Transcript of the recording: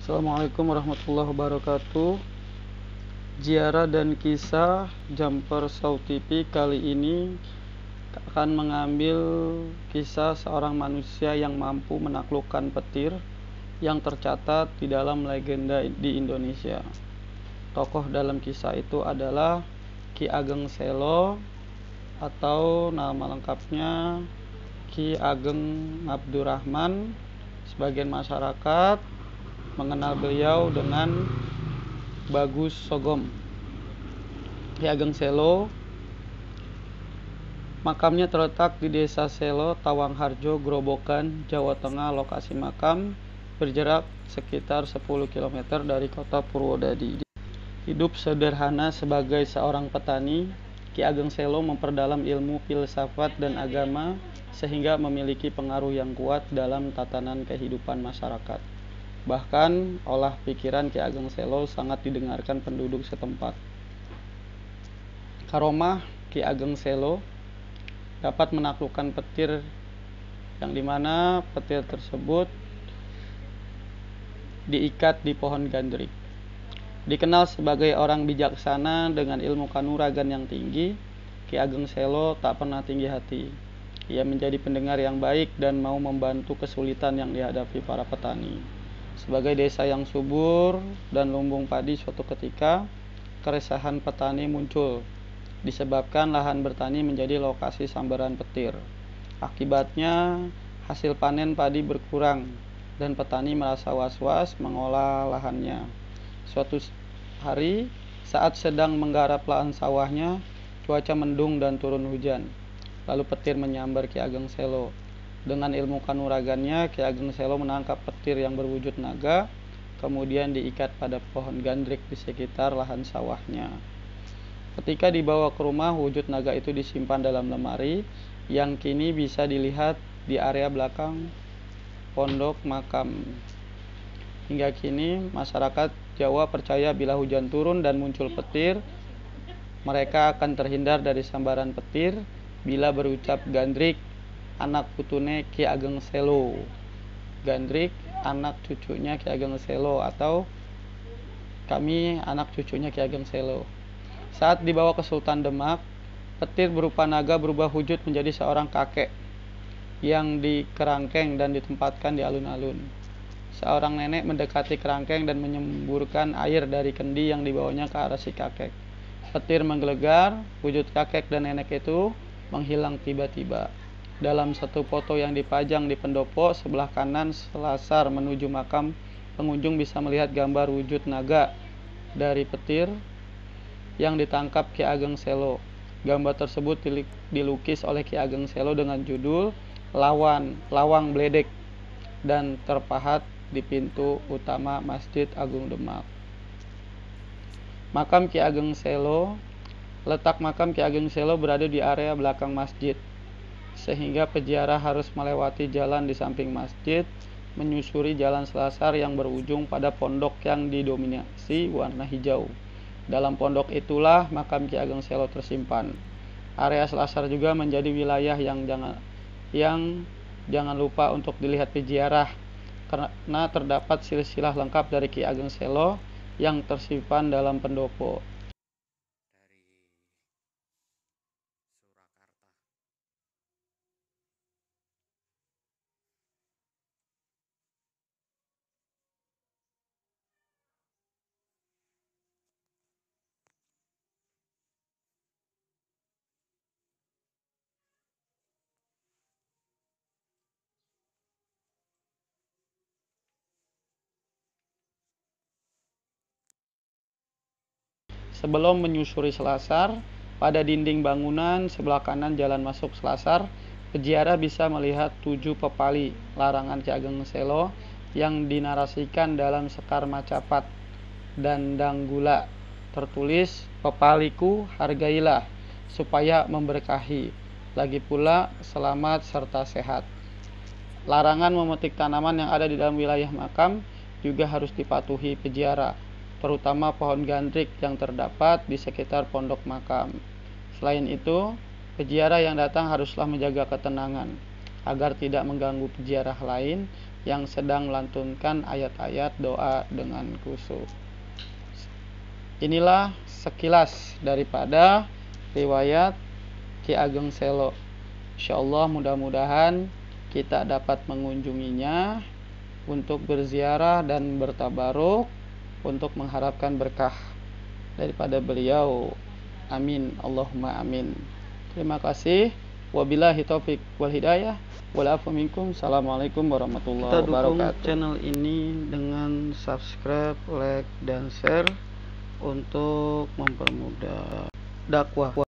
Assalamualaikum warahmatullahi wabarakatuh. Ziarah dan kisah Jumper Show TV kali ini akan mengambil kisah seorang manusia yang mampu menaklukkan petir yang tercatat di dalam legenda di Indonesia. Tokoh dalam kisah itu adalah Ki Ageng Selo atau nama lengkapnya Ki Ageng Abdurrahman. Sebagian masyarakat mengenal beliau dengan Bagus Sogom. Ki Ageng Selo makamnya terletak di Desa Selo, Tawangharjo, Grobogan, Jawa Tengah. Lokasi makam berjarak sekitar 10 km dari kota Purwodadi. Hidup sederhana sebagai seorang petani, Ki Ageng Selo memperdalam ilmu filsafat dan agama sehingga memiliki pengaruh yang kuat dalam tatanan kehidupan masyarakat. Bahkan olah pikiran Ki Ageng Selo sangat didengarkan penduduk setempat. Karomah Ki Ageng Selo dapat menaklukkan petir, yang dimana petir tersebut diikat di pohon gandrik. Dikenal sebagai orang bijaksana dengan ilmu kanuragan yang tinggi, Ki Ageng Selo tak pernah tinggi hati. Ia menjadi pendengar yang baik dan mau membantu kesulitan yang dihadapi para petani. Sebagai desa yang subur dan lumbung padi, suatu ketika keresahan petani muncul disebabkan lahan bertani menjadi lokasi sambaran petir. Akibatnya hasil panen padi berkurang dan petani merasa was-was mengolah lahannya. Suatu hari saat sedang menggarap lahan sawahnya, cuaca mendung dan turun hujan. Lalu petir menyambar Ki Ageng Selo. Dengan ilmu kanuragannya, Ki Ageng Selo menangkap petir yang berwujud naga, kemudian diikat pada pohon gandrik di sekitar lahan sawahnya. Ketika dibawa ke rumah, wujud naga itu disimpan dalam lemari yang kini bisa dilihat di area belakang pondok makam. Hingga kini masyarakat Jawa percaya bila hujan turun dan muncul petir, mereka akan terhindar dari sambaran petir bila berucap gandrik anak putune Ki Ageng Selo. Gandrik anak cucunya Ki Ageng Selo, atau kami anak cucunya Ki Ageng Selo. Saat dibawa ke Sultan Demak, petir berupa naga berubah wujud menjadi seorang kakek yang dikerangkeng dan ditempatkan di alun-alun. Seorang nenek mendekati kerangkeng dan menyemburkan air dari kendi yang dibawanya ke arah si kakek. Petir menggelegar, wujud kakek dan nenek itu menghilang tiba-tiba. Dalam satu foto yang dipajang di pendopo sebelah kanan selasar menuju makam, pengunjung bisa melihat gambar wujud naga dari petir yang ditangkap Ki Ageng Selo. Gambar tersebut dilukis oleh Ki Ageng Selo dengan judul Lawang Bledek dan terpahat di pintu utama Masjid Agung Demak. Makam Ki Ageng Selo. Letak makam Ki Ageng Selo berada di area belakang masjid, sehingga peziarah harus melewati jalan di samping masjid, menyusuri jalan selasar yang berujung pada pondok yang didominasi warna hijau. Dalam pondok itulah makam Ki Ageng Selo tersimpan. Area selasar juga menjadi wilayah yang jangan lupa untuk dilihat peziarah, karena terdapat silsilah lengkap dari Ki Ageng Selo yang tersimpan dalam pendopo. Sebelum menyusuri selasar, pada dinding bangunan sebelah kanan jalan masuk selasar, peziarah bisa melihat 7 pepali larangan Ki Ageng Selo yang dinarasikan dalam Sekar Macapat dan Danggula. Tertulis, "Pepaliku hargailah supaya memberkahi, lagi pula selamat serta sehat." Larangan memetik tanaman yang ada di dalam wilayah makam juga harus dipatuhi peziarah, terutama pohon gandrik yang terdapat di sekitar pondok makam. Selain itu, peziarah yang datang haruslah menjaga ketenangan. agar tidak mengganggu peziarah lain yang sedang melantunkan ayat-ayat doa dengan khusyuk. Inilah sekilas daripada riwayat Ki Ageng Selo. Insyaallah mudah-mudahan kita dapat mengunjunginya untuk berziarah dan bertabaruk untuk mengharapkan berkah daripada beliau. Amin, Allahumma amin. Terima kasih. Wabillahi taufik wal hidayah. Walafu minkum. Assalamualaikum warahmatullahi wabarakatuh. Kita dukung channel ini dengan subscribe, like, dan share untuk mempermudah dakwah.